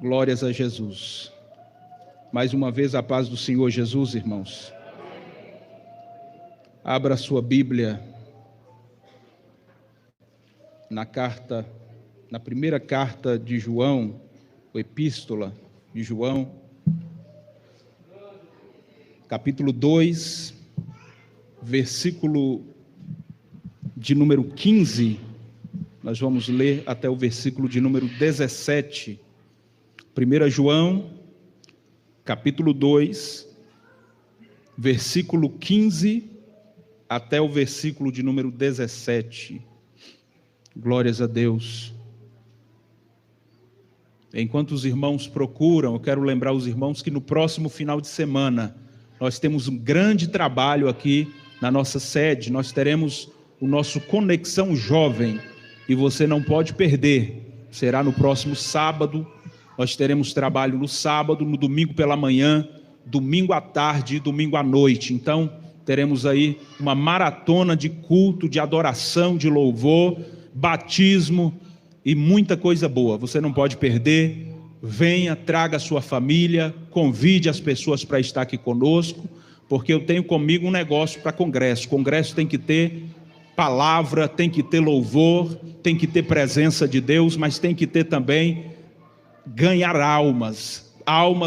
Glórias a Jesus. Mais uma vez a paz do Senhor Jesus, irmãos. Abra a sua Bíblia na primeira carta de João, a epístola de João, capítulo 2, versículo de número 15, nós vamos ler até o versículo de número 17. 1 João, capítulo 2, versículo 15 até o versículo de número 17. Glórias a Deus. Enquanto os irmãos procuram, eu quero lembrar os irmãos que no próximo final de semana nós temos um grande trabalho aqui na nossa sede. Nós teremos o nosso Conexão Jovem e você não pode perder. Será no próximo sábado. Nós teremos trabalho no sábado, no domingo pela manhã, domingo à tarde e domingo à noite. Então, teremos aí uma maratona de culto, de adoração, de louvor, batismo e muita coisa boa. Você não pode perder. Venha, traga a sua família, convide as pessoas para estar aqui conosco, porque eu tenho comigo um negócio para congresso. Congresso tem que ter palavra, tem que ter louvor, tem que ter presença de Deus, mas tem que ter também ganhar almas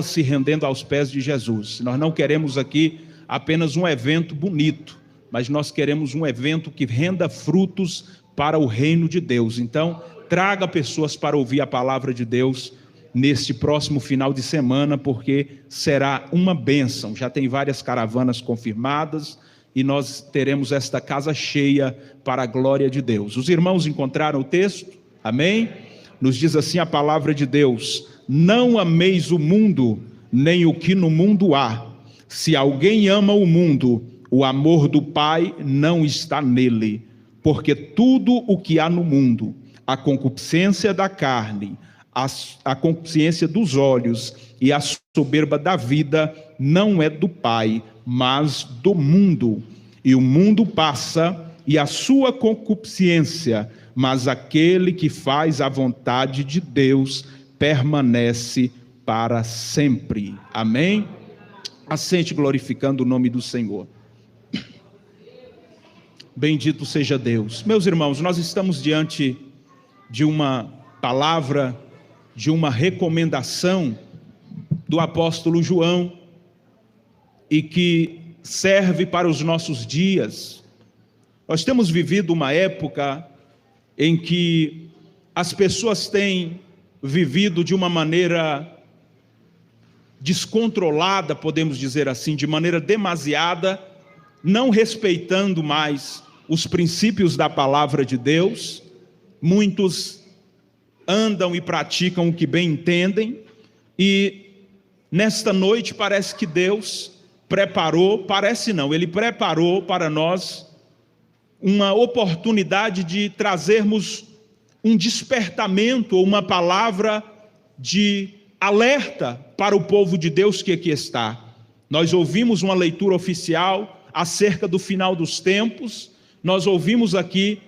se rendendo aos pés de Jesus. Nós não queremos aqui apenas um evento bonito, mas nós queremos um evento que renda frutos para o reino de Deus. Então, traga pessoas para ouvir a palavra de Deus neste próximo final de semana, porque será uma bênção. Já tem várias caravanas confirmadas e nós teremos esta casa cheia para a glória de Deus. Os irmãos encontraram o texto? Amém? Nos diz assim a palavra de Deus: não ameis o mundo, nem o que no mundo há. Se alguém ama o mundo, o amor do Pai não está nele. Porque tudo o que há no mundo, a concupiscência da carne, a concupiscência dos olhos e a soberba da vida, não é do Pai, mas do mundo. E o mundo passa e a sua concupiscência, mas aquele que faz a vontade de Deus permanece para sempre. Amém? Assente glorificando o nome do Senhor. Bendito seja Deus. Meus irmãos, nós estamos diante de uma palavra, de uma recomendação do apóstolo João, e que serve para os nossos dias. Nós temos vivido uma época em que as pessoas têm vivido de uma maneira descontrolada, podemos dizer assim, de maneira demasiada, não respeitando mais os princípios da palavra de Deus. Muitos andam e praticam o que bem entendem, e nesta noite parece que Deus Ele preparou para nós uma oportunidade de trazermos um despertamento, ou uma palavra de alerta para o povo de Deus que aqui está. Nós ouvimos uma leitura oficial acerca do final dos tempos. Nós ouvimos aqui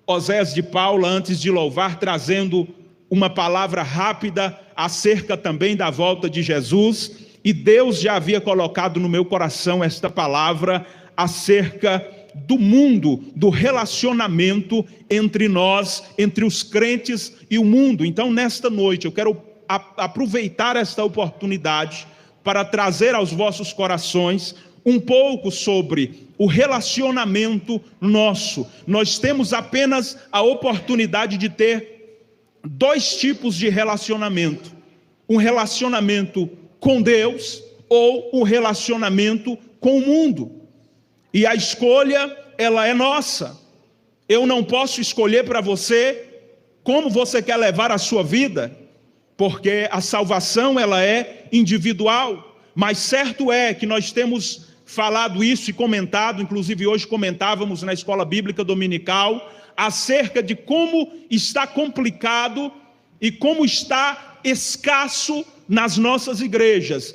Oséias de Paula, antes de louvar, trazendo uma palavra rápida acerca também da volta de Jesus, e Deus já havia colocado no meu coração esta palavra acerca do mundo, do relacionamento entre nós, entre os crentes e o mundo. Então, nesta noite, eu quero aproveitar esta oportunidade para trazer aos vossos corações um pouco sobre o relacionamento nosso. Nós temos apenas a oportunidade de ter dois tipos de relacionamento: um relacionamento com Deus ou um relacionamento com o mundo. E a escolha, ela é nossa. Eu não posso escolher para você como você quer levar a sua vida, porque a salvação, ela é individual. Mas certo é que nós temos falado isso e comentado, inclusive hoje comentávamos na escola bíblica dominical, acerca de como está complicado e como está escasso nas nossas igrejas,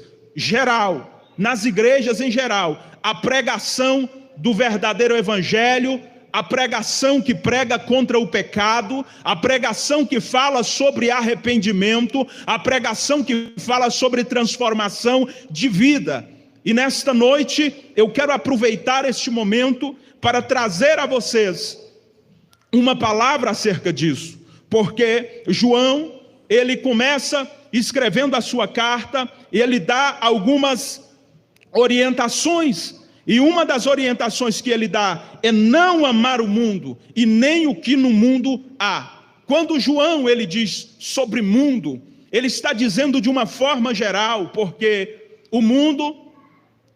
nas igrejas em geral, a pregação do verdadeiro evangelho, a pregação que prega contra o pecado, a pregação que fala sobre arrependimento, a pregação que fala sobre transformação de vida. E nesta noite eu quero aproveitar este momento para trazer a vocês uma palavra acerca disso, porque João, ele começa escrevendo a sua carta e ele dá algumas orientações. E uma das orientações que ele dá é não amar o mundo e nem o que no mundo há. Quando João ele diz sobre mundo, ele está dizendo de uma forma geral, porque o mundo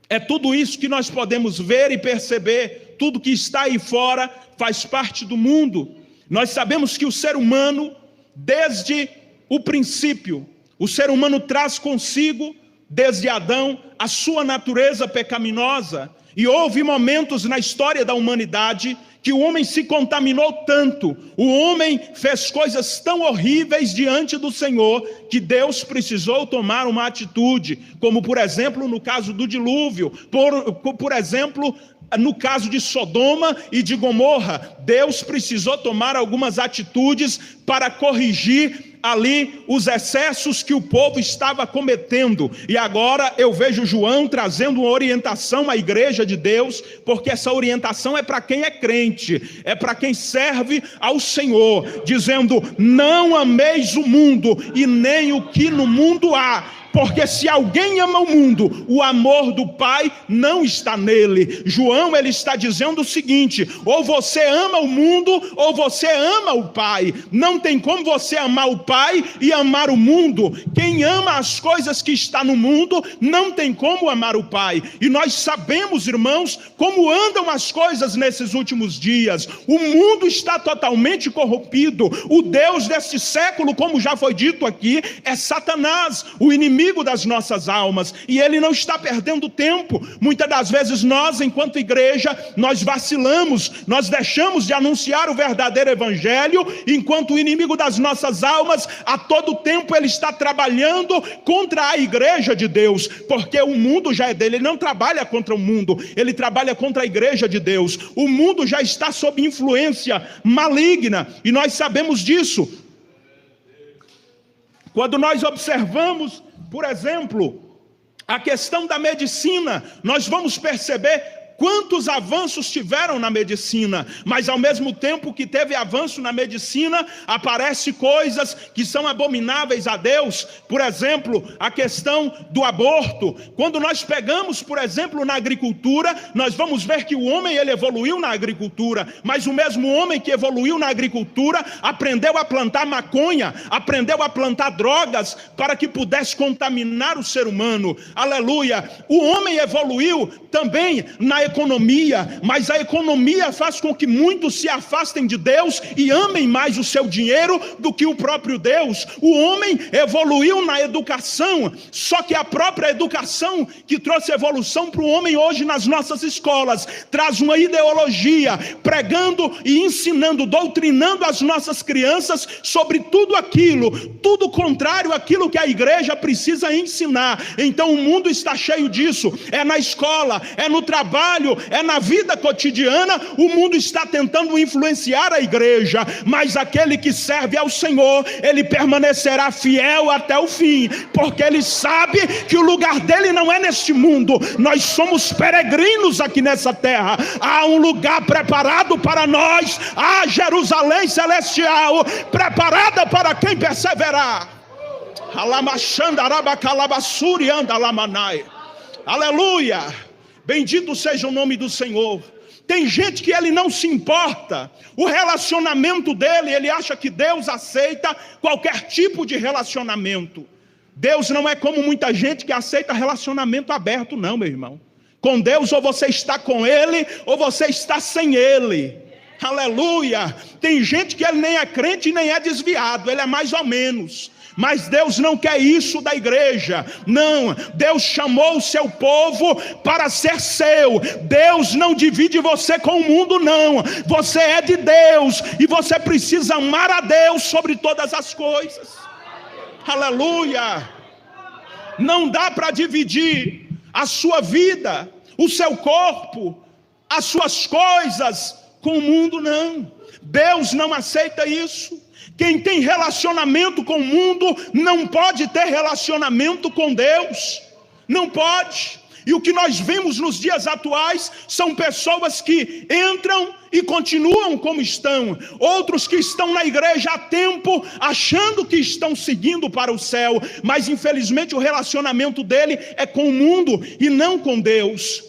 é tudo isso que nós podemos ver e perceber, tudo que está aí fora faz parte do mundo. Nós sabemos que o ser humano, desde o princípio, o ser humano traz consigo, desde Adão, a sua natureza pecaminosa. E houve momentos na história da humanidade que o homem se contaminou tanto, o homem fez coisas tão horríveis diante do Senhor, que Deus precisou tomar uma atitude, como por exemplo no caso do dilúvio, por exemplo no caso de Sodoma e de Gomorra. Deus precisou tomar algumas atitudes para corrigir ali os excessos que o povo estava cometendo. E agora eu vejo João trazendo uma orientação à igreja de Deus, porque essa orientação é para quem é crente, é para quem serve ao Senhor, dizendo: não ameis o mundo e nem o que no mundo há. Porque se alguém ama o mundo, o amor do Pai não está nele. João ele está dizendo o seguinte: ou você ama o mundo, ou você ama o Pai. Não tem como você amar o Pai e amar o mundo. Quem ama as coisas que está no mundo, não tem como amar o Pai. E nós sabemos, irmãos, como andam as coisas nesses últimos dias. O mundo está totalmente corrompido. O Deus deste século, como já foi dito aqui, é Satanás, o inimigo das nossas almas, e ele não está perdendo tempo. Muitas das vezes nós, enquanto igreja, nós vacilamos, nós deixamos de anunciar o verdadeiro evangelho, enquanto o inimigo das nossas almas, a todo tempo ele está trabalhando contra a igreja de Deus, porque o mundo já é dele. Ele não trabalha contra o mundo, ele trabalha contra a igreja de Deus. O mundo já está sob influência maligna, e nós sabemos disso. Quando nós observamos, por exemplo, a questão da medicina, nós vamos perceber quantos avanços tiveram na medicina, mas ao mesmo tempo que teve avanço na medicina, aparecem coisas que são abomináveis a Deus. Por exemplo, a questão do aborto. Quando nós pegamos, por exemplo, na agricultura, nós vamos ver que o homem ele evoluiu na agricultura, mas o mesmo homem que evoluiu na agricultura aprendeu a plantar maconha, aprendeu a plantar drogas para que pudesse contaminar o ser humano. Aleluia! O homem evoluiu também na economia, mas a economia faz com que muitos se afastem de Deus e amem mais o seu dinheiro do que o próprio Deus. O homem evoluiu na educação, só que a própria educação que trouxe evolução para o homem hoje nas nossas escolas, traz uma ideologia, pregando e ensinando, doutrinando as nossas crianças sobre tudo aquilo, tudo contrário àquilo que a igreja precisa ensinar. Então o mundo está cheio disso, é na escola, é no trabalho, é na vida cotidiana. O mundo está tentando influenciar a igreja, mas aquele que serve ao Senhor, ele permanecerá fiel até o fim, porque ele sabe que o lugar dele não é neste mundo. Nós somos peregrinos aqui nessa terra. Há um lugar preparado para nós, há Jerusalém celestial preparada para quem perseverar. Aleluia! Bendito seja o nome do Senhor. Tem gente que ele não se importa, o relacionamento dele, ele acha que Deus aceita qualquer tipo de relacionamento. Deus não é como muita gente que aceita relacionamento aberto, não, meu irmão. Com Deus, ou você está com ele, ou você está sem ele. Aleluia! Tem gente que ele nem é crente e nem é desviado, ele é mais ou menos. Mas Deus não quer isso da igreja. Não, Deus chamou o seu povo para ser seu. Deus não divide você com o mundo, não. Você é de Deus e você precisa amar a Deus sobre todas as coisas. Aleluia! Não dá para dividir a sua vida, o seu corpo, as suas coisas Com o mundo não. Deus não aceita isso. Quem tem relacionamento com o mundo não pode ter relacionamento com Deus. Não pode. E o que nós vemos nos dias atuais são pessoas que entram e continuam como estão. Outros que estão na igreja há tempo, achando que estão seguindo para o céu. Mas infelizmente o relacionamento dele é com o mundo e não com Deus.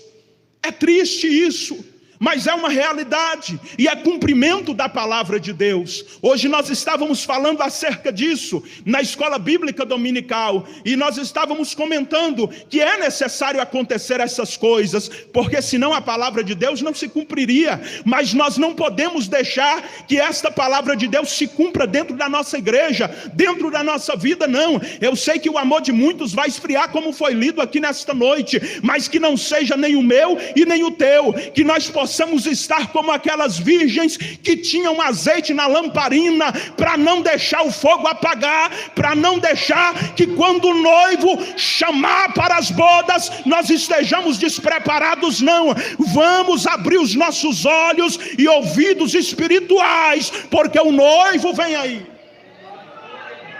É triste isso. Mas é uma realidade, e é cumprimento da palavra de Deus. Hoje nós estávamos falando acerca disso na escola bíblica dominical, e nós estávamos comentando que é necessário acontecer essas coisas, porque senão a palavra de Deus não se cumpriria. Mas nós não podemos deixar que esta palavra de Deus se cumpra dentro da nossa igreja, dentro da nossa vida, não. Eu sei que o amor de muitos vai esfriar, como foi lido aqui nesta noite, mas que não seja nem o meu e nem o teu, que nós possamos estar como aquelas virgens que tinham azeite na lamparina, para não deixar o fogo apagar, para não deixar que quando o noivo chamar para as bodas, nós estejamos despreparados, não. Vamos abrir os nossos olhos e ouvidos espirituais, porque o noivo vem aí.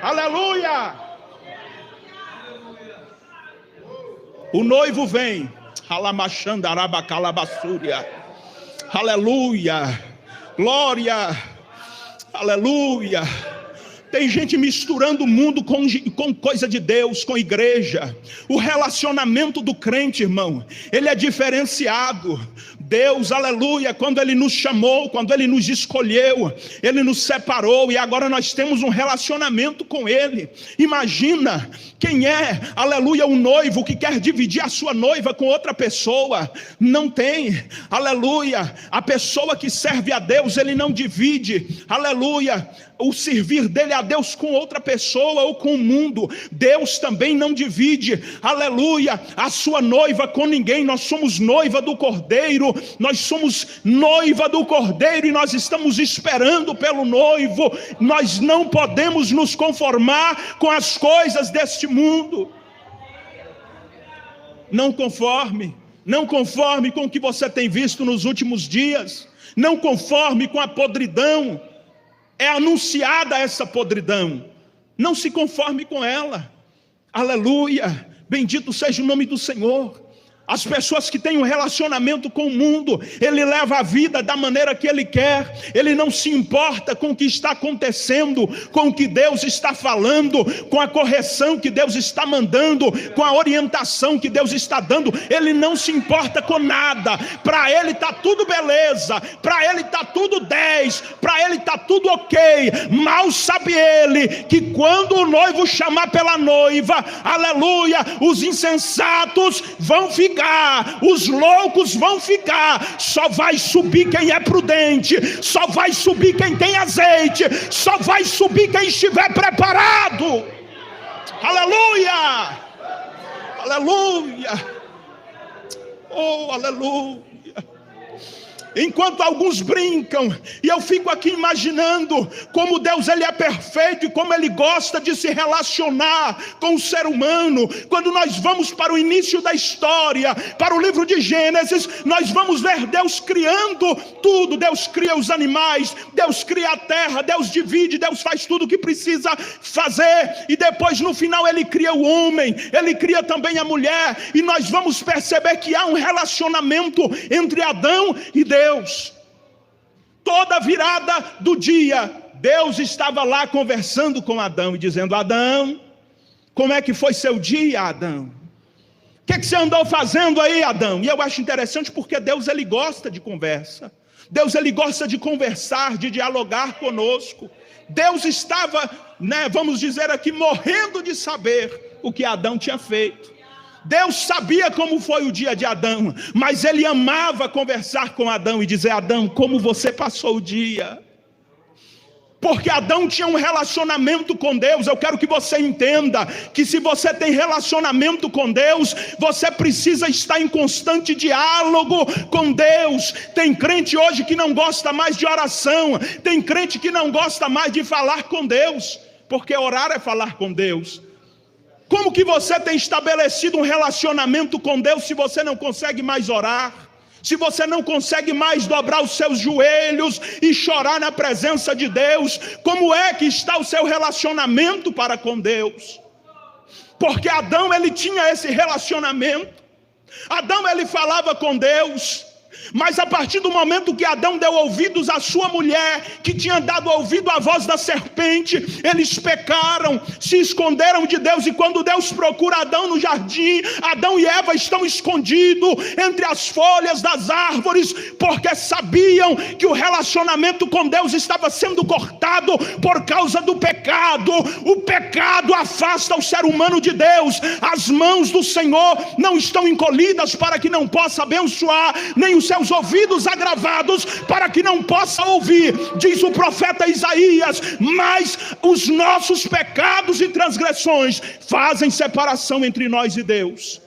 Aleluia! O noivo vem. Aleluia, glória, aleluia. Tem gente misturando o mundo com coisa de Deus, com igreja. O relacionamento do crente, irmão, ele é diferenciado. Deus, aleluia, quando Ele nos chamou, quando Ele nos escolheu, Ele nos separou, e agora nós temos um relacionamento com Ele. Imagina quem é, aleluia, um noivo que quer dividir a sua noiva com outra pessoa. Não tem, aleluia. A pessoa que serve a Deus, ele não divide, aleluia, o servir dele a Deus com outra pessoa ou com o mundo. Deus também não divide, aleluia, a sua noiva com ninguém. Nós somos noiva do Cordeiro, nós somos noiva do Cordeiro, e nós estamos esperando pelo noivo. Nós não podemos nos conformar com as coisas deste mundo. Não conforme com o que você tem visto nos últimos dias. Não conforme com a podridão. É anunciada essa podridão. Não se conforme com ela. Aleluia. Bendito seja o nome do Senhor. As pessoas que têm um relacionamento com o mundo, ele leva a vida da maneira que ele quer. Ele não se importa com o que está acontecendo, com o que Deus está falando, com a correção que Deus está mandando, com a orientação que Deus está dando. Ele não se importa com nada. Para ele está tudo beleza, para ele está tudo 10, para ele está tudo ok. Mal sabe ele que quando o noivo chamar pela noiva, aleluia, os insensatos vão ficar, os loucos vão ficar. Só vai subir quem é prudente, só vai subir quem tem azeite, só vai subir quem estiver preparado. Aleluia, aleluia, oh aleluia. Enquanto alguns brincam, e eu fico aqui imaginando como Deus ele é perfeito e como ele gosta de se relacionar com o ser humano. Quando nós vamos para o início da história, para o livro de Gênesis, nós vamos ver Deus criando tudo. Deus cria os animais, Deus cria a terra, Deus divide, Deus faz tudo o que precisa fazer, e depois no final ele cria o homem, ele cria também a mulher, e nós vamos perceber que há um relacionamento entre Adão e Deus. Toda virada do dia, Deus estava lá conversando com Adão e dizendo: Adão, como é que foi seu dia, Adão? O que você andou fazendo aí, Adão? E eu acho interessante porque Deus ele gosta de conversa. Deus ele gosta de conversar, de dialogar conosco. Deus estava, vamos dizer aqui, morrendo de saber o que Adão tinha feito. Deus sabia como foi o dia de Adão, mas ele amava conversar com Adão e dizer: Adão, como você passou o dia? Porque Adão tinha um relacionamento com Deus. Eu quero que você entenda que se você tem relacionamento com Deus, você precisa estar em constante diálogo com Deus. Tem crente hoje que não gosta mais de oração, tem crente que não gosta mais de falar com Deus, porque orar é falar com Deus. Como que você tem estabelecido um relacionamento com Deus se você não consegue mais orar? se você não consegue mais dobrar os seus joelhos e chorar na presença de Deus, como é que está o seu relacionamento para com Deus? Porque Adão, ele tinha esse relacionamento. Adão, ele falava com Deus. Mas a partir do momento que Adão deu ouvidos à sua mulher, que tinha dado ouvido à voz da serpente, eles pecaram, se esconderam de Deus. E quando Deus procura Adão no jardim, Adão e Eva estão escondidos entre as folhas das árvores, porque sabiam que o relacionamento com Deus estava sendo cortado por causa do pecado. O pecado afasta o ser humano de Deus. As mãos do Senhor não estão encolhidas para que não possa abençoar, nem os seus ouvidos agravados para que não possa ouvir, diz o profeta Isaías. Mas os nossos pecados e transgressões fazem separação entre nós e Deus.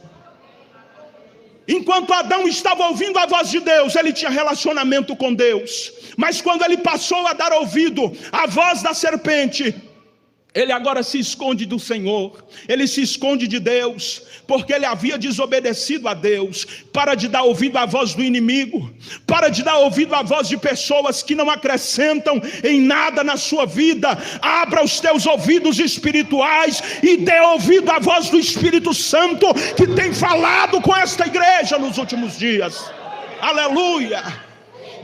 Enquanto Adão estava ouvindo a voz de Deus, ele tinha relacionamento com Deus. Mas quando ele passou a dar ouvido à voz da serpente, ele agora se esconde do Senhor, ele se esconde de Deus, porque ele havia desobedecido a Deus. Para de dar ouvido à voz do inimigo, para de dar ouvido à voz de pessoas que não acrescentam em nada na sua vida. Abra os teus ouvidos espirituais e dê ouvido à voz do Espírito Santo, que tem falado com esta igreja nos últimos dias. Aleluia!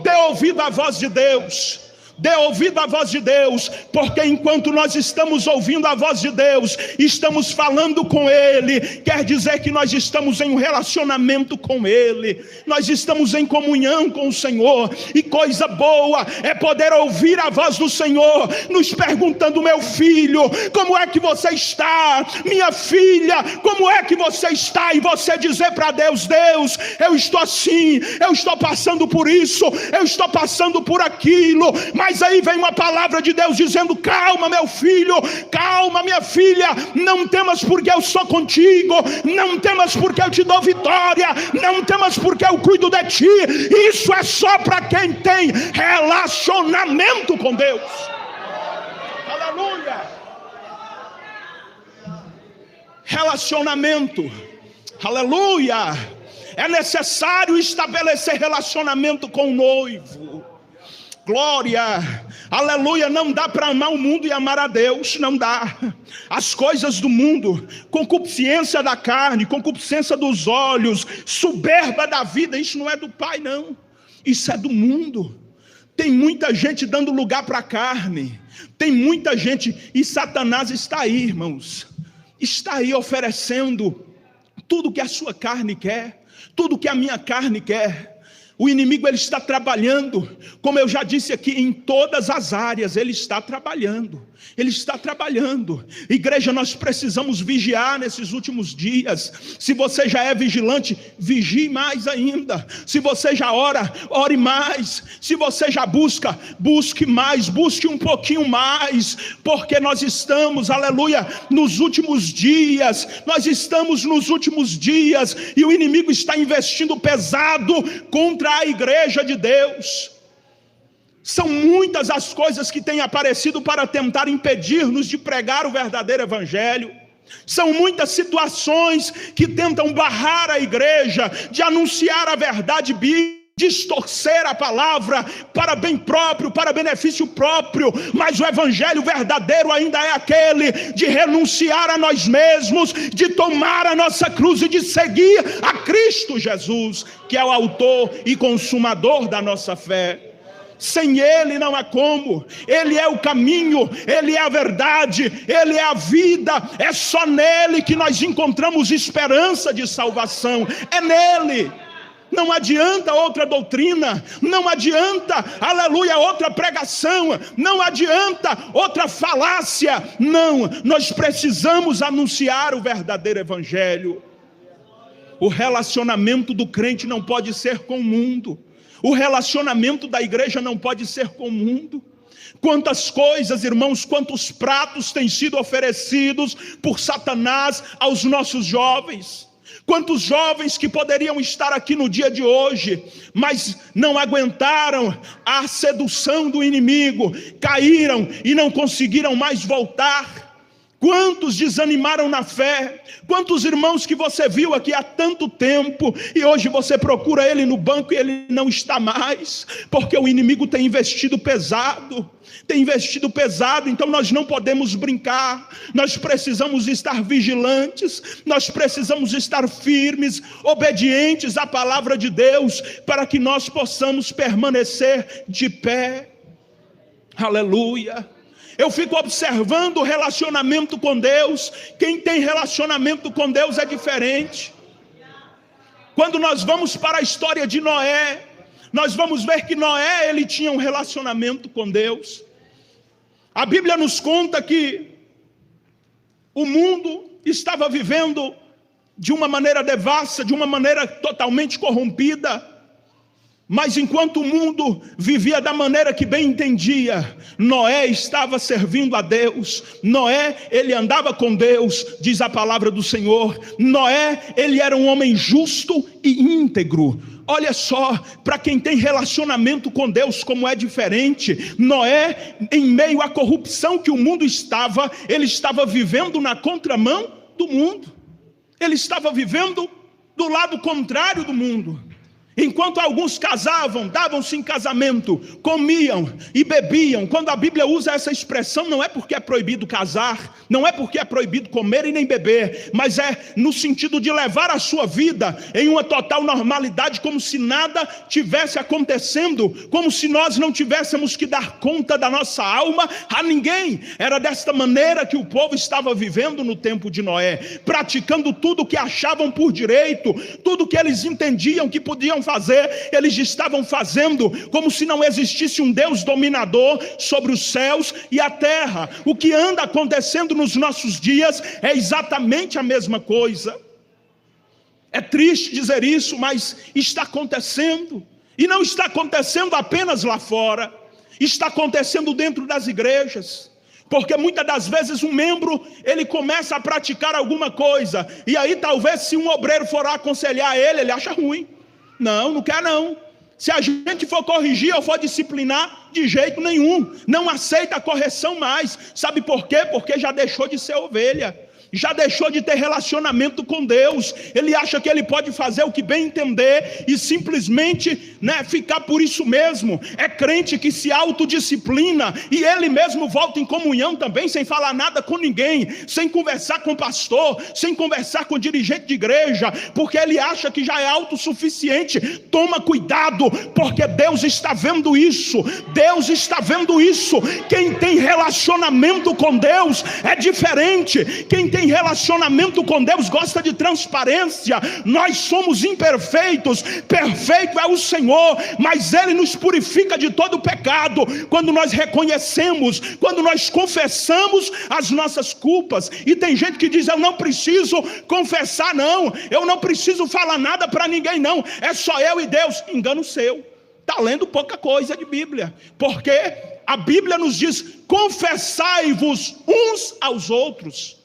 Dê ouvido à voz de Deus. Dê ouvido à voz de Deus, porque enquanto nós estamos ouvindo a voz de Deus, estamos falando com Ele, quer dizer que nós estamos em um relacionamento com Ele, nós estamos em comunhão com o Senhor. E coisa boa é poder ouvir a voz do Senhor nos perguntando: meu filho, como é que você está? Minha filha, como é que você está? E você dizer para Deus: Deus, eu estou assim, eu estou passando por isso, eu estou passando por aquilo. Mas aí vem uma palavra de Deus dizendo: calma, meu filho, calma, minha filha, não temas, porque eu sou contigo, não temas, porque eu te dou vitória, não temas, porque eu cuido de ti. Isso é só para quem tem relacionamento com Deus. Aleluia! Relacionamento, aleluia! É necessário estabelecer relacionamento com o noivo. Glória, aleluia. Não dá para amar o mundo e amar a Deus, não dá. As coisas do mundo, concupiscência da carne, concupiscência dos olhos, soberba da vida, isso não é do Pai, não. Isso é do mundo. Tem muita gente dando lugar para a carne, tem muita gente, e Satanás está aí, irmãos, está aí oferecendo tudo que a sua carne quer, tudo que a minha carne quer. O inimigo, ele está trabalhando, como eu já disse aqui, em todas as áreas. Ele está trabalhando, ele está trabalhando. Igreja, nós precisamos vigiar nesses últimos dias. Se você já é vigilante, vigie mais ainda. Se você já ora, ore mais. Se você já busca, busque mais, busque um pouquinho mais, porque nós estamos, aleluia, nos últimos dias. Nós estamos nos últimos dias, e o inimigo está investindo pesado contra a igreja de Deus. São muitas as coisas que têm aparecido para tentar impedir-nos de pregar o verdadeiro evangelho. São muitas situações que tentam barrar a igreja de anunciar a verdade bíblica, distorcer a palavra para bem próprio, para benefício próprio. Mas o evangelho verdadeiro ainda é aquele de renunciar a nós mesmos, de tomar a nossa cruz e de seguir a Cristo Jesus, que é o autor e consumador da nossa fé. Sem Ele não há como. Ele é o caminho, Ele é a verdade, Ele é a vida. É só nele que nós encontramos esperança de salvação. É nele. Não adianta outra doutrina, não adianta, aleluia, outra pregação, não adianta outra falácia. Não, nós precisamos anunciar o verdadeiro evangelho. O relacionamento do crente não pode ser com o mundo. O relacionamento da igreja não pode ser com o mundo. Quantas coisas, irmãos, quantos pratos têm sido oferecidos por Satanás aos nossos jovens. Quantos jovens que poderiam estar aqui no dia de hoje, mas não aguentaram a sedução do inimigo, caíram e não conseguiram mais voltar. Quantos desanimaram na fé? Quantos irmãos que você viu aqui há tanto tempo e hoje você procura ele no banco e ele não está mais, porque o inimigo tem investido pesado. Então nós não podemos brincar, nós precisamos estar vigilantes, nós precisamos estar firmes, obedientes à palavra de Deus, para que nós possamos permanecer de pé. Aleluia. Eu fico observando o relacionamento com Deus. Quem tem relacionamento com Deus é diferente. Quando nós vamos para a história de Noé, nós vamos ver que Noé, ele tinha um relacionamento com Deus. A Bíblia nos conta que o mundo estava vivendo de uma maneira devassa, de uma maneira totalmente corrompida. Mas enquanto o mundo vivia da maneira que bem entendia, Noé estava servindo a Deus. Noé, ele andava com Deus, diz a palavra do Senhor. Noé, ele era um homem justo e íntegro. Olha só, para quem tem relacionamento com Deus, como é diferente. Noé, em meio à corrupção que o mundo estava, ele estava vivendo na contramão do mundo. Ele estava vivendo do lado contrário do mundo. Enquanto alguns casavam, davam-se em casamento, comiam e bebiam. Quando a Bíblia usa essa expressão, não é porque é proibido casar, não é porque é proibido comer e nem beber, mas é no sentido de levar a sua vida em uma total normalidade, como se nada tivesse acontecendo, como se nós não tivéssemos que dar conta da nossa alma a ninguém. Era desta maneira que o povo estava vivendo no tempo de Noé, praticando tudo o que achavam por direito, tudo o que eles entendiam que podiam fazer, eles estavam fazendo, como se não existisse um Deus dominador sobre os céus e a terra. O que anda acontecendo nos nossos dias é exatamente a mesma coisa. É triste dizer isso, mas está acontecendo. E não está acontecendo apenas lá fora, está acontecendo dentro das igrejas. Porque muitas das vezes um membro, ele começa a praticar alguma coisa, e aí talvez se um obreiro for aconselhar ele acha ruim. Não quer não. Se a gente for corrigir ou for disciplinar, de jeito nenhum. Não aceita a correção mais. Sabe por quê? Porque já deixou de ser ovelha. Já deixou de ter relacionamento com Deus. Ele acha que ele pode fazer o que bem entender e simplesmente ficar por isso mesmo. É crente que se autodisciplina e ele mesmo volta em comunhão também, sem falar nada com ninguém, sem conversar com o pastor, sem conversar com o dirigente de igreja, porque ele acha que já é autossuficiente. Toma cuidado, porque Deus está vendo isso. Deus está vendo isso. Quem tem relacionamento com Deus é diferente. Quem tem relacionamento com Deus gosta de transparência. Nós somos imperfeitos, perfeito é o Senhor, mas Ele nos purifica de todo pecado quando nós reconhecemos, quando nós confessamos as nossas culpas. E tem gente que diz: eu não preciso confessar não, eu não preciso falar nada para ninguém não, é só eu e Deus. Engano seu, está lendo pouca coisa de Bíblia, porque a Bíblia nos diz: confessai-vos uns aos outros.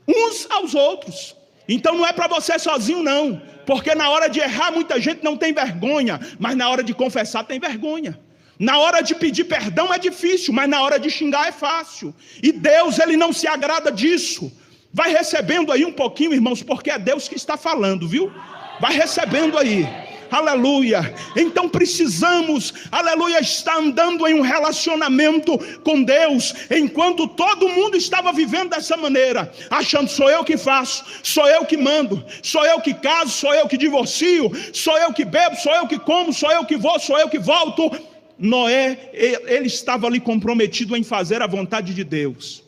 Uns aos outros. Então não é para você sozinho não, porque na hora de errar muita gente não tem vergonha, mas na hora de confessar tem vergonha. Na hora de pedir perdão é difícil, mas na hora de xingar é fácil. E Deus, Ele não se agrada disso. Vai recebendo aí um pouquinho, irmãos, porque é Deus que está falando, viu? Vai recebendo aí. Aleluia. Então precisamos, aleluia, estar andando em um relacionamento com Deus, enquanto todo mundo estava vivendo dessa maneira, achando: sou eu que faço, sou eu que mando, sou eu que caso, sou eu que divorcio, sou eu que bebo, sou eu que como, sou eu que vou, sou eu que volto. Noé, ele estava ali comprometido em fazer a vontade de Deus.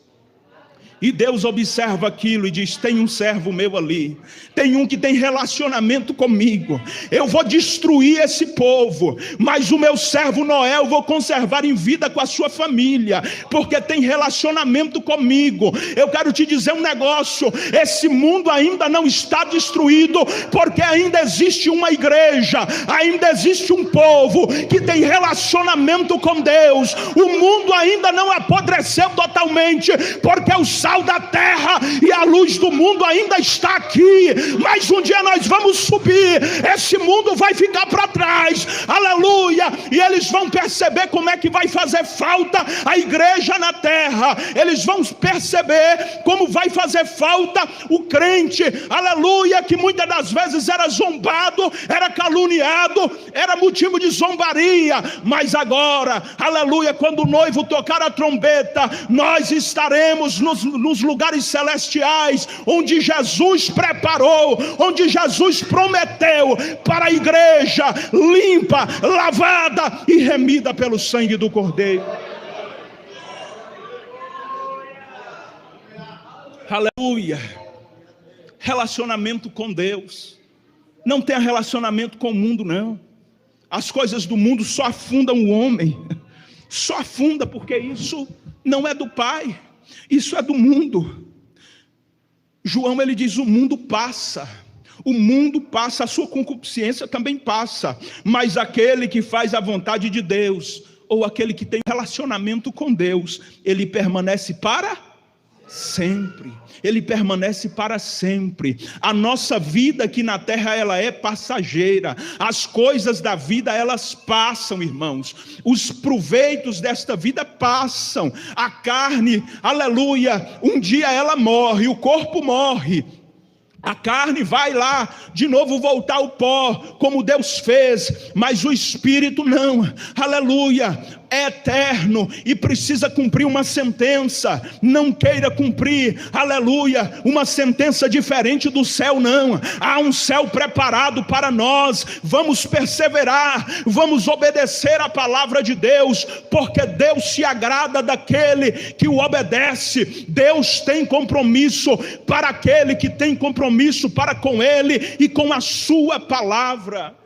E Deus observa aquilo e diz: tem um servo meu ali, tem um que tem relacionamento comigo. Eu vou destruir esse povo, mas o meu servo Noé eu vou conservar em vida com a sua família, porque tem relacionamento comigo. Eu quero te dizer um negócio: esse mundo ainda não está destruído, porque ainda existe uma igreja, ainda existe um povo que tem relacionamento com Deus. O mundo ainda não apodreceu totalmente, porque os sal da terra e a luz do mundo ainda está aqui, mas um dia nós vamos subir, esse mundo vai ficar para trás, aleluia, e eles vão perceber como é que vai fazer falta a igreja na terra, eles vão perceber como vai fazer falta o crente, aleluia, que muitas das vezes era zombado, era caluniado, era motivo de zombaria, mas agora, aleluia, quando o noivo tocar a trombeta, nós estaremos nos lugares celestiais, onde Jesus preparou, onde Jesus prometeu para a igreja limpa, lavada e remida pelo sangue do Cordeiro. Aleluia. Relacionamento com Deus. Não tenha relacionamento com o mundo, não. As coisas do mundo só afundam o homem. Só afunda, porque isso não é do Pai, isso é do mundo. João, ele diz, o mundo passa, a sua concupiscência também passa, mas aquele que faz a vontade de Deus, ou aquele que tem relacionamento com Deus, ele permanece para sempre. Ele permanece para sempre. A nossa vida aqui na terra, ela é passageira. As coisas da vida, elas passam, irmãos. Os proveitos desta vida passam. A carne, aleluia, um dia ela morre, o corpo morre. A carne vai lá, de novo voltar ao pó, como Deus fez, mas o espírito não, aleluia, é eterno e precisa cumprir uma sentença. Não queira cumprir, aleluia, uma sentença diferente do céu, não. Há um céu preparado para nós. Vamos perseverar, vamos obedecer a palavra de Deus, porque Deus se agrada daquele que o obedece. Deus tem compromisso para aquele que tem compromisso para com ele e com a sua palavra.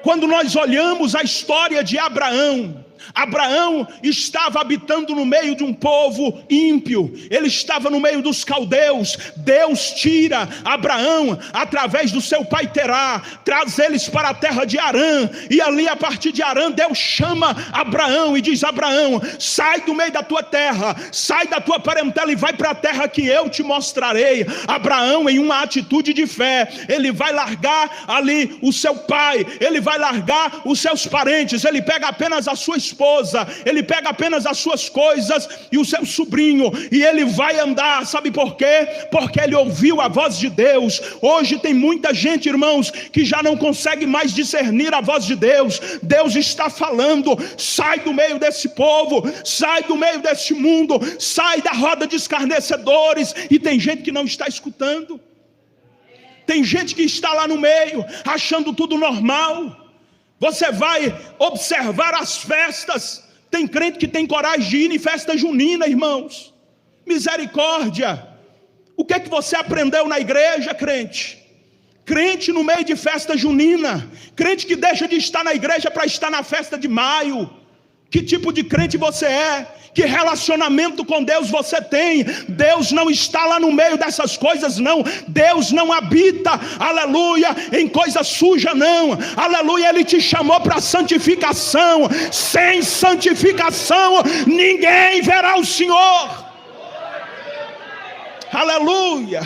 Quando nós olhamos a história de Abraão, Abraão estava habitando no meio de um povo ímpio, ele estava no meio dos caldeus. Deus tira Abraão através do seu pai Terá, traz eles para a terra de Harã, e ali a partir de Harã Deus chama Abraão e diz: Abraão, sai do meio da tua terra, sai da tua parentela e vai para a terra que eu te mostrarei. Abraão, em uma atitude de fé, ele vai largar ali o seu pai, ele vai largar os seus parentes, ele pega apenas a sua esposa, ele pega apenas as suas coisas e o seu sobrinho, e ele vai andar. Sabe por quê? Porque ele ouviu a voz de Deus. Hoje tem muita gente, irmãos, que já não consegue mais discernir a voz de Deus. Deus está falando: sai do meio desse povo, sai do meio desse mundo, sai da roda de escarnecedores. E tem gente que não está escutando. Tem gente que está lá no meio, achando tudo normal. Você vai observar as festas. Tem crente que tem coragem de ir em festa junina, irmãos. Misericórdia. O que é que você aprendeu na igreja, crente? Crente no meio de festa junina. Crente que deixa de estar na igreja para estar na festa de maio. Que tipo de crente você é? Que relacionamento com Deus você tem? Deus não está lá no meio dessas coisas, não. Deus não habita, aleluia, em coisa suja, não. Aleluia, Ele te chamou para santificação. Sem santificação ninguém verá o Senhor. Aleluia.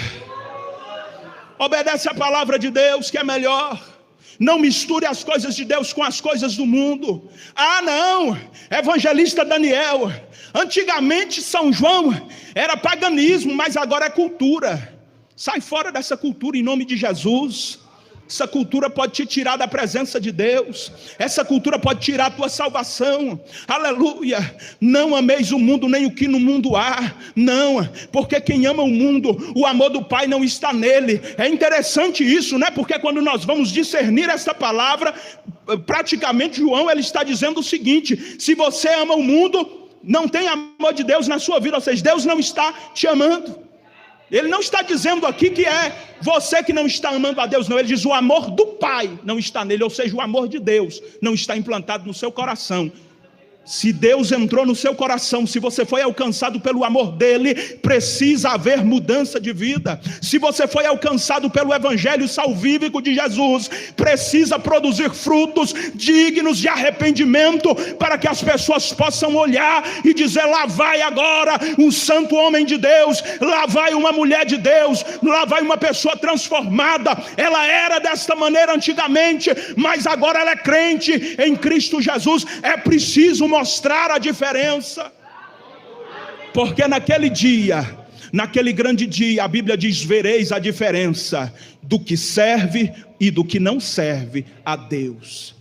Obedece a palavra de Deus, que é melhor. Não misture as coisas de Deus com as coisas do mundo. Ah, não, evangelista Daniel, antigamente São João era paganismo, mas agora é cultura. Sai fora dessa cultura em nome de Jesus. Essa cultura pode te tirar da presença de Deus. Essa cultura pode tirar a tua salvação. Aleluia. Não ameis o mundo nem o que no mundo há. Não, porque quem ama o mundo, o amor do Pai não está nele. É interessante isso, né? Porque quando nós vamos discernir essa palavra, praticamente João, ele está dizendo o seguinte: se você ama o mundo, não tem amor de Deus na sua vida. Ou seja, Deus não está te amando. Ele não está dizendo aqui que é você que não está amando a Deus, não. Ele diz: o amor do Pai não está nele, ou seja, o amor de Deus não está implantado no seu coração. Se Deus entrou no seu coração, se você foi alcançado pelo amor dele, precisa haver mudança de vida. Se você foi alcançado pelo evangelho salvífico de Jesus, precisa produzir frutos dignos de arrependimento, para que as pessoas possam olhar e dizer: lá vai agora um santo homem de Deus, lá vai uma mulher de Deus, lá vai uma pessoa transformada. Ela era desta maneira antigamente, mas agora ela é crente em Cristo Jesus. É preciso mostrar a diferença, porque naquele dia, naquele grande dia, a Bíblia diz: vereis a diferença do que serve e do que não serve a Deus.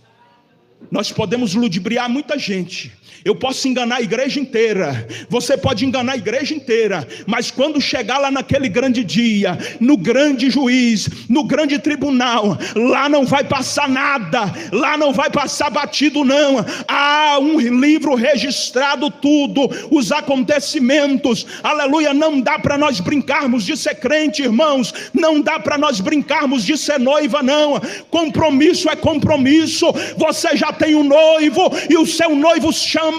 Nós podemos ludibriar muita gente. Eu posso enganar a igreja inteira, você pode enganar a igreja inteira, mas quando chegar lá naquele grande dia, no grande juiz, no grande tribunal, lá não vai passar nada, lá não vai passar batido não. Há um livro registrado tudo, os acontecimentos, aleluia. Não dá para nós brincarmos de ser crente, irmãos, não dá para nós brincarmos de ser noiva não. Compromisso é compromisso. Você já tem um noivo, e o seu noivo chama-se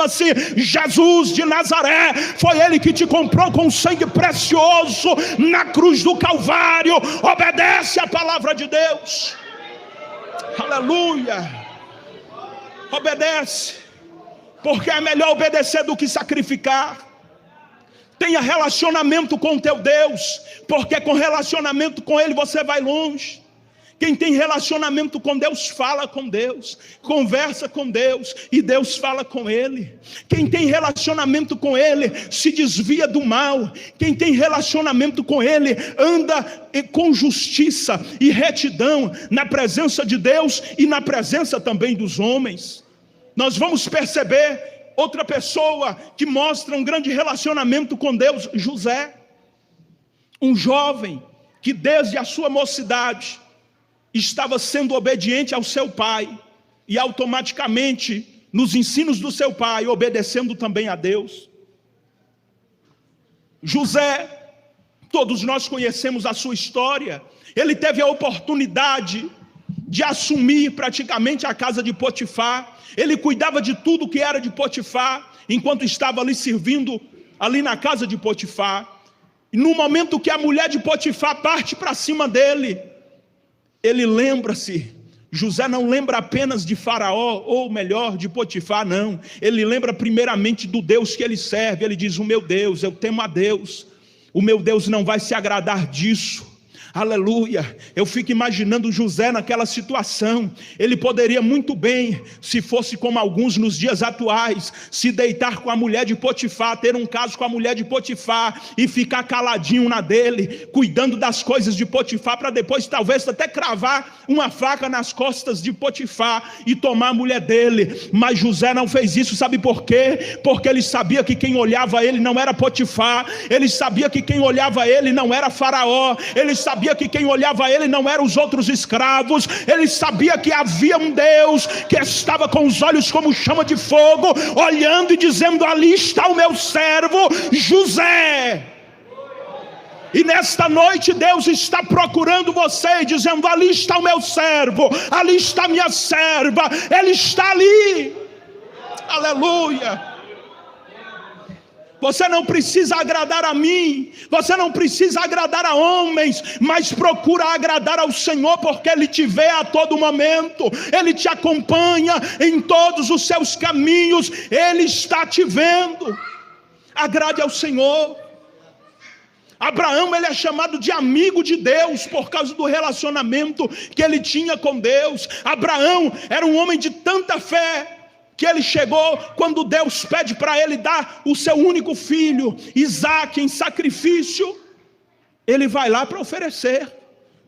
Jesus de Nazaré. Foi ele que te comprou com sangue precioso na cruz do Calvário. Obedece a palavra de Deus, aleluia. Obedece, porque é melhor obedecer do que sacrificar. Tenha relacionamento com teu Deus, porque com relacionamento com ele você vai longe. Quem tem relacionamento com Deus fala com Deus, conversa com Deus, e Deus fala com ele. Quem tem relacionamento com ele se desvia do mal. Quem tem relacionamento com ele anda com justiça e retidão na presença de Deus e na presença também dos homens. Nós vamos perceber outra pessoa que mostra um grande relacionamento com Deus: José, um jovem que desde a sua mocidade estava sendo obediente ao seu pai, e automaticamente, nos ensinos do seu pai, obedecendo também a Deus. José, todos nós conhecemos a sua história. Ele teve a oportunidade de assumir praticamente a casa de Potifar. Ele cuidava de tudo que era de Potifar, enquanto estava ali servindo, ali na casa de Potifar. E no momento que a mulher de Potifar parte para cima dele, ele lembra-se. José não lembra apenas de Faraó, ou melhor, de Potifar, não. Ele lembra primeiramente do Deus que ele serve. Ele diz: o meu Deus, eu temo a Deus. O meu Deus não vai se agradar disso. Aleluia. Eu fico imaginando José naquela situação. Ele poderia muito bem, se fosse como alguns nos dias atuais, se deitar com a mulher de Potifar, ter um caso com a mulher de Potifar e ficar caladinho na dele, cuidando das coisas de Potifar, para depois talvez até cravar uma faca nas costas de Potifar e tomar a mulher dele. Mas José não fez isso. Sabe por quê? Porque ele sabia que quem olhava ele não era Potifar. Ele sabia que quem olhava ele não era Faraó. Ele sabia que quem olhava ele não eram os outros escravos. Ele sabia que havia um Deus que estava com os olhos como chama de fogo, olhando e dizendo: ali está o meu servo José. E nesta noite Deus está procurando você, dizendo: ali está o meu servo, ali está a minha serva, ele está ali. Aleluia. Você não precisa agradar a mim, você não precisa agradar a homens, mas procura agradar ao Senhor, porque Ele te vê a todo momento, Ele te acompanha em todos os seus caminhos, Ele está te vendo. Agrade ao Senhor. Abraão, ele é chamado de amigo de Deus por causa do relacionamento que ele tinha com Deus. Abraão era um homem de tanta fé que ele chegou, quando Deus pede para ele dar o seu único filho, Isaque, em sacrifício, ele vai lá para oferecer,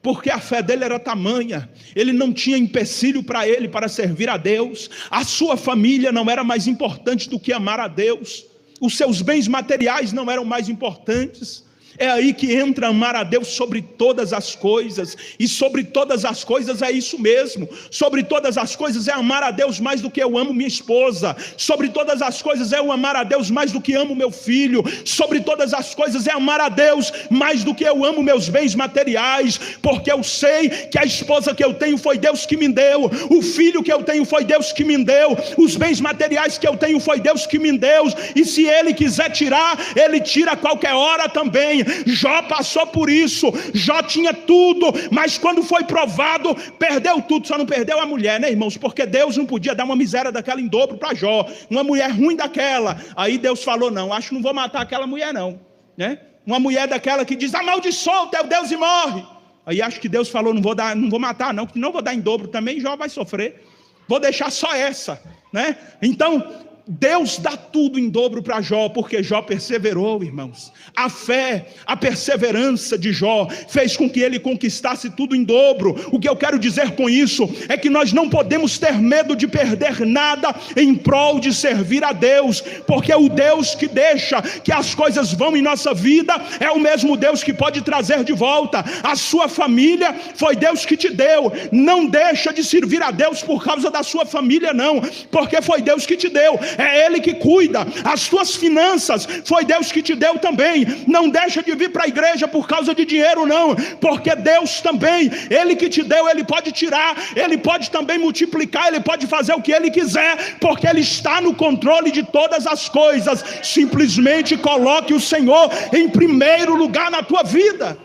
porque a fé dele era tamanha. Ele não tinha empecilho para ele, para servir a Deus. A sua família não era mais importante do que amar a Deus. Os seus bens materiais não eram mais importantes. É aí que entra amar a Deus sobre todas as coisas. E sobre todas as coisas é isso mesmo. Sobre todas as coisas é amar a Deus mais do que eu amo minha esposa. Sobre todas as coisas é eu amar a Deus mais do que amo meu filho. Sobre todas as coisas é amar a Deus mais do que eu amo meus bens materiais. Porque eu sei que a esposa que eu tenho foi Deus que me deu. O filho que eu tenho foi Deus que me deu. Os bens materiais que eu tenho foi Deus que me deu. E se Ele quiser tirar, Ele tira a qualquer hora também. Jó passou por isso. Jó tinha tudo, mas quando foi provado, perdeu tudo. Só não perdeu a mulher, né, irmãos? Porque Deus não podia dar uma miséria daquela em dobro para Jó, uma mulher ruim daquela. Aí Deus falou: não, acho que não vou matar aquela mulher não, né? Uma mulher daquela que diz: amaldiçoa o teu Deus e morre. Aí acho que Deus falou: não vou matar não, porque não vou dar em dobro também, Jó vai sofrer. Vou deixar só essa, né? Então Deus dá tudo em dobro para Jó, porque Jó perseverou, irmãos. A fé, a perseverança de Jó fez com que ele conquistasse tudo em dobro. O que eu quero dizer com isso é que nós não podemos ter medo de perder nada em prol de servir a Deus, porque o Deus que deixa que as coisas vão em nossa vida é o mesmo Deus que pode trazer de volta. A sua família foi Deus que te deu. Não deixa de servir a Deus por causa da sua família não, porque foi Deus que te deu. É Ele que cuida. As tuas finanças foi Deus que te deu também. Não deixa de vir para a igreja por causa de dinheiro não, porque Deus também, Ele que te deu, Ele pode tirar, Ele pode também multiplicar, Ele pode fazer o que Ele quiser, porque Ele está no controle de todas as coisas. Simplesmente coloque o Senhor em primeiro lugar na tua vida.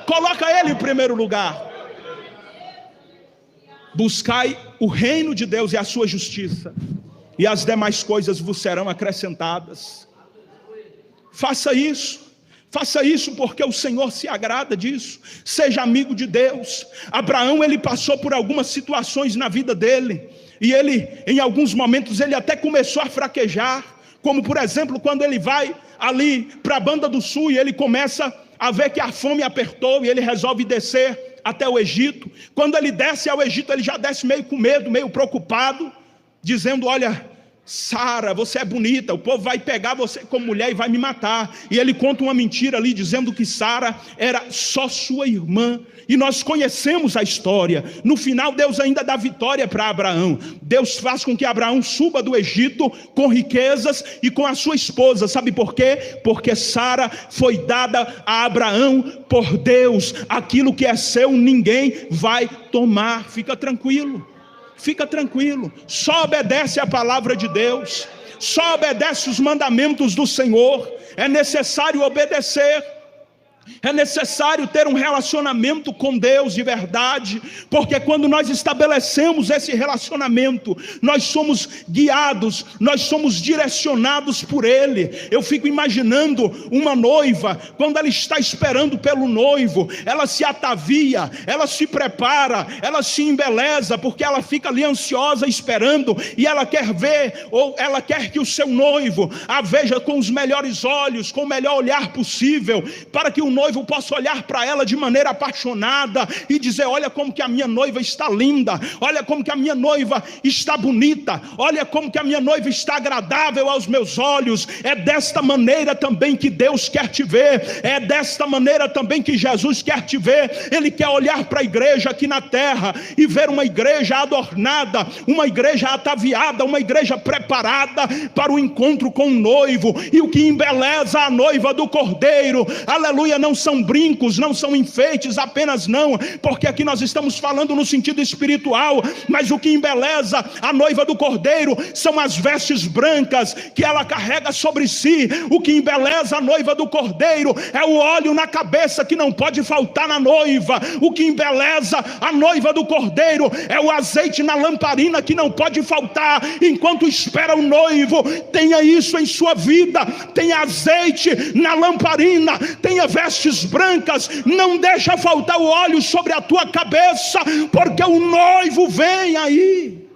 Coloca Ele em primeiro lugar. Buscai o reino de Deus e a sua justiça, e as demais coisas vos serão acrescentadas. Faça isso porque o Senhor se agrada disso. Seja amigo de Deus. Abraão, ele passou por algumas situações na vida dele, e ele, em alguns momentos, ele até começou a fraquejar, como por exemplo, quando ele vai ali para a banda do sul, e ele começa a ver que a fome apertou, e ele resolve descer até o Egito. Quando ele desce ao Egito, ele já desce meio com medo, meio preocupado, dizendo: olha, Sara, você é bonita, o povo vai pegar você como mulher e vai me matar. E ele conta uma mentira ali, dizendo que Sara era só sua irmã. E nós conhecemos a história. No final Deus ainda dá vitória para Abraão. Deus faz com que Abraão suba do Egito com riquezas e com a sua esposa. Sabe por quê? Porque Sara foi dada a Abraão por Deus. Aquilo que é seu ninguém vai tomar. Fica tranquilo. Fica tranquilo, só obedece a palavra de Deus, só obedece os mandamentos do Senhor. É necessário obedecer. É necessário ter um relacionamento com Deus de verdade, porque quando nós estabelecemos esse relacionamento, nós somos guiados, nós somos direcionados por Ele. Eu fico imaginando uma noiva, quando ela está esperando pelo noivo, ela se atavia, ela se prepara, ela se embeleza, porque ela fica ali ansiosa esperando, e ela quer ver, ou ela quer que o seu noivo a veja com os melhores olhos, com o melhor olhar possível, para que o noivo possa olhar para ela de maneira apaixonada e dizer: olha como que a minha noiva está linda, olha como que a minha noiva está bonita, olha como que a minha noiva está agradável aos meus olhos. É desta maneira também que Deus quer te ver, é desta maneira também que Jesus quer te ver. Ele quer olhar para a igreja aqui na terra e ver uma igreja adornada, uma igreja ataviada, uma igreja preparada para o encontro com o noivo. E o que embeleza a noiva do Cordeiro, aleluia, não são brincos, não são enfeites apenas não, porque aqui nós estamos falando no sentido espiritual, mas o que embeleza a noiva do Cordeiro são as vestes brancas que ela carrega sobre si. O que embeleza a noiva do Cordeiro é o óleo na cabeça que não pode faltar na noiva. O que embeleza a noiva do Cordeiro é o azeite na lamparina que não pode faltar enquanto espera o noivo. Tenha isso em sua vida, tenha azeite na lamparina, tenha vestes brancas, não deixa faltar o óleo sobre a tua cabeça, porque o noivo vem aí.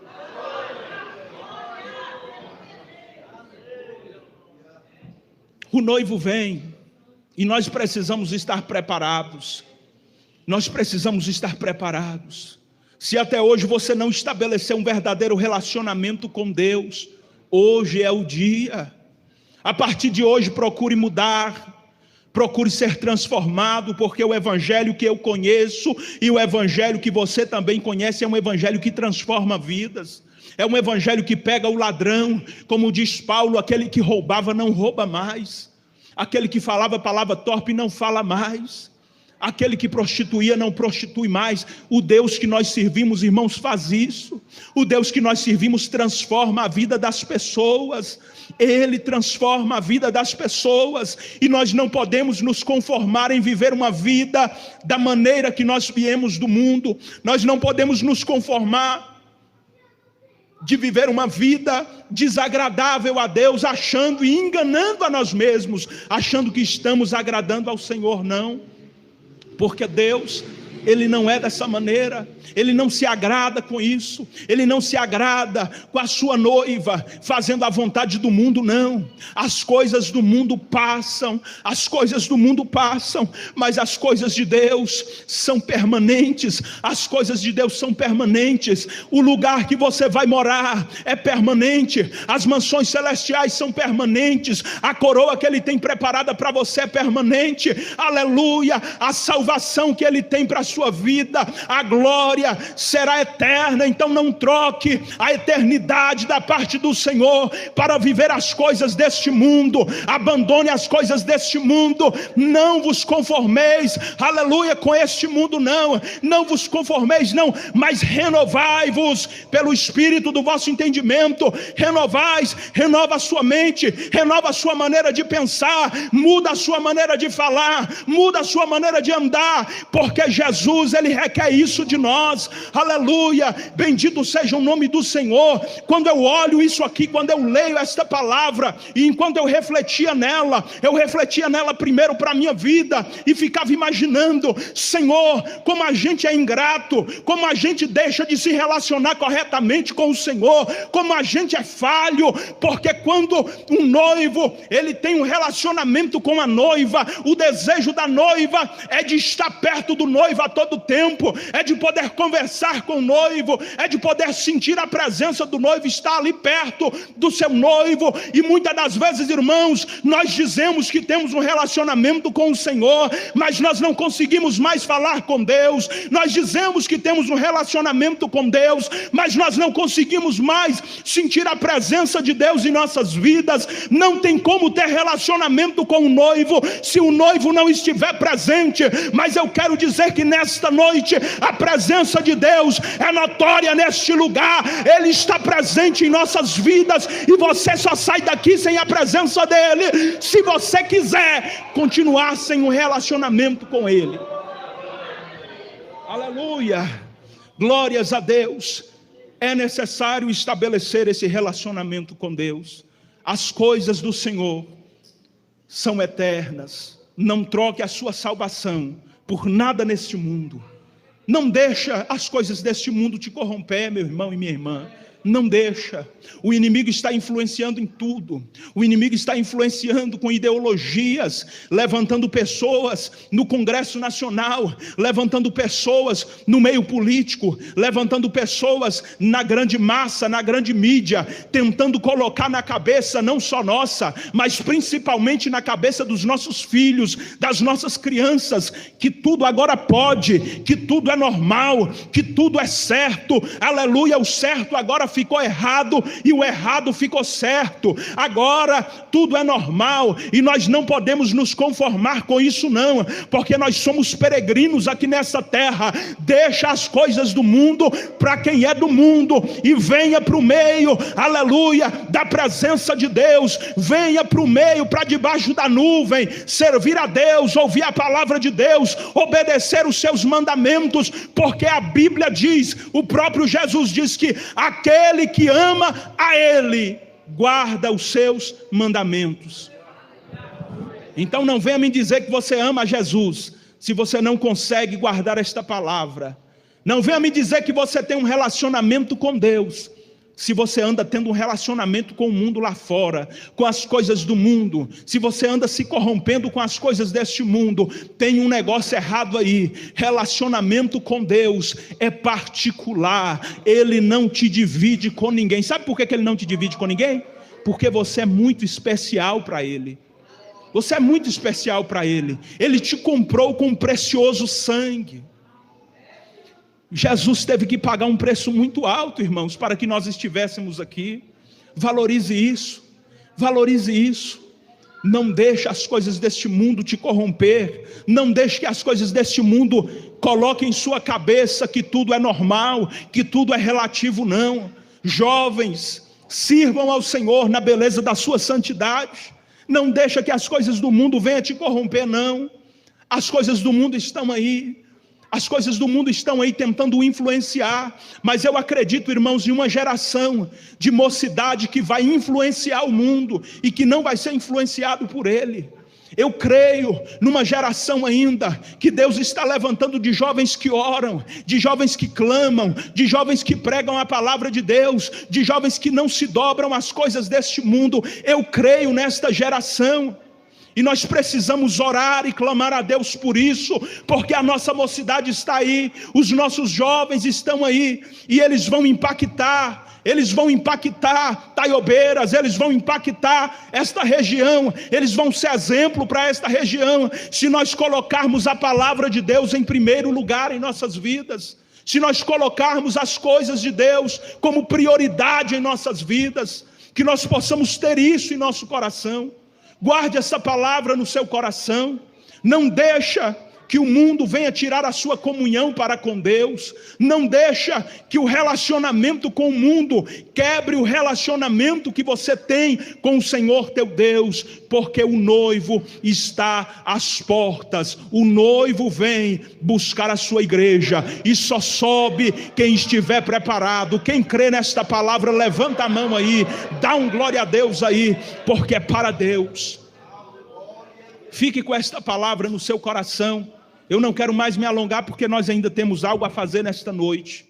O noivo vem, e nós precisamos estar preparados. Nós precisamos estar preparados. Se até hoje você não estabeleceu um verdadeiro relacionamento com Deus, hoje é o dia. A partir de hoje procure mudar. Procure ser transformado, porque o evangelho que eu conheço e o evangelho que você também conhece é um evangelho que transforma vidas. É um evangelho que pega o ladrão, como diz Paulo, aquele que roubava não rouba mais, aquele que falava palavra torpe não fala mais, aquele que prostituía não prostitui mais. O Deus que nós servimos, irmãos, faz isso. O Deus que nós servimos transforma a vida das pessoas. Ele transforma a vida das pessoas. E nós não podemos nos conformar em viver uma vida da maneira que nós viemos do mundo. Nós não podemos nos conformar de viver uma vida desagradável a Deus, achando e enganando a nós mesmos, achando que estamos agradando ao Senhor. Não, porque Deus, Ele não é dessa maneira. Ele não se agrada com isso. Ele não se agrada com a sua noiva fazendo a vontade do mundo, não. As coisas do mundo passam, as coisas do mundo passam, mas as coisas de Deus são permanentes. As coisas de Deus são permanentes. O lugar que você vai morar é permanente. As mansões celestiais são permanentes. A coroa que Ele tem preparada para você é permanente. Aleluia! A salvação que Ele tem para a sua vida, a glória será eterna. Então não troque a eternidade da parte do Senhor para viver as coisas deste mundo. Abandone as coisas deste mundo. Não vos conformeis, aleluia, com este mundo, não vos conformeis, não, mas renovai-vos pelo Espírito do vosso entendimento. Renova a sua mente, renova a sua maneira de pensar, muda a sua maneira de falar, muda a sua maneira de andar, porque Jesus, Ele requer isso de nós. Aleluia, bendito seja o nome do Senhor. Quando eu olho isso aqui, quando eu leio esta palavra, e enquanto eu refletia nela primeiro para a minha vida, e ficava imaginando, Senhor, como a gente é ingrato, como a gente deixa de se relacionar corretamente com o Senhor, como a gente é falho, porque quando um noivo, ele tem um relacionamento com a noiva, o desejo da noiva é de estar perto do noivo a todo tempo, é de poder conversar com o noivo, é de poder sentir a presença do noivo, estar ali perto do seu noivo. E muitas das vezes, irmãos, nós dizemos que temos um relacionamento com o Senhor, mas nós não conseguimos mais falar com Deus. Nós dizemos que temos um relacionamento com Deus, mas nós não conseguimos mais sentir a presença de Deus em nossas vidas. Não tem como ter relacionamento com o noivo se o noivo não estiver presente. Mas eu quero dizer que nesta noite a presença de Deus é notória neste lugar. Ele está presente em nossas vidas, e você só sai daqui sem a presença dele se você quiser continuar sem um relacionamento com Ele. Aleluia, glórias a Deus. É necessário estabelecer esse relacionamento com Deus. As coisas do Senhor são eternas. Não troque a sua salvação por nada neste mundo. Não deixa as coisas deste mundo te corromper, meu irmão e minha irmã. Não deixa. O inimigo está influenciando em tudo. O inimigo está influenciando com ideologias, levantando pessoas no Congresso Nacional, levantando pessoas no meio político, levantando pessoas na grande massa, na grande mídia, tentando colocar na cabeça não só nossa, mas principalmente na cabeça dos nossos filhos, das nossas crianças, que tudo agora pode, que tudo é normal, que tudo é certo. Aleluia, o certo agora ficou errado e o errado ficou certo. Agora tudo é normal e nós não podemos nos conformar com isso, não, porque nós somos peregrinos aqui nessa terra. Deixa as coisas do mundo para quem é do mundo e venha para o meio, aleluia, da presença de Deus. Venha para o meio, para debaixo da nuvem, servir a Deus, ouvir a palavra de Deus, obedecer os seus mandamentos, porque a Bíblia diz, o próprio Jesus diz que aquele que ama a Ele guarda os seus mandamentos. Então não venha me dizer que você ama a Jesus se você não consegue guardar esta palavra. Não venha me dizer que você tem um relacionamento com Deus se você anda tendo um relacionamento com o mundo lá fora, com as coisas do mundo. Se você anda se corrompendo com as coisas deste mundo, tem um negócio errado aí. Relacionamento com Deus é particular. Ele não te divide com ninguém. Sabe por que ele não te divide com ninguém? Porque você é muito especial para Ele. Você é muito especial para Ele. Ele te comprou com um precioso sangue. Jesus teve que pagar um preço muito alto, irmãos, para que nós estivéssemos aqui. Valorize isso. Valorize isso. Não deixe as coisas deste mundo te corromper. Não deixe que as coisas deste mundo coloquem em sua cabeça que tudo é normal, que tudo é relativo, não. Jovens, sirvam ao Senhor na beleza da sua santidade. Não deixa que as coisas do mundo venham te corromper, não. As coisas do mundo estão aí. As coisas do mundo estão aí tentando influenciar. Mas eu acredito, irmãos, em uma geração de mocidade que vai influenciar o mundo e que não vai ser influenciado por ele. Eu creio numa geração ainda que Deus está levantando de jovens que oram, de jovens que clamam, de jovens que pregam a palavra de Deus, de jovens que não se dobram às coisas deste mundo. Eu creio nesta geração. E nós precisamos orar e clamar a Deus por isso, porque a nossa mocidade está aí, os nossos jovens estão aí, e eles vão impactar Taiobeiras, eles vão impactar esta região, eles vão ser exemplo para esta região, se nós colocarmos a palavra de Deus em primeiro lugar em nossas vidas, se nós colocarmos as coisas de Deus como prioridade em nossas vidas, que nós possamos ter isso em nosso coração. Guarde essa palavra no seu coração. Não deixa que o mundo venha tirar a sua comunhão para com Deus. Não deixa que o relacionamento com o mundo quebre o relacionamento que você tem com o Senhor teu Deus, porque o noivo está às portas. O noivo vem buscar a sua igreja e só sobe quem estiver preparado. Quem crê nesta palavra, levanta a mão aí, dá um glória a Deus aí, porque é para Deus. Fique com esta palavra no seu coração. Eu não quero mais me alongar, porque nós ainda temos algo a fazer nesta noite.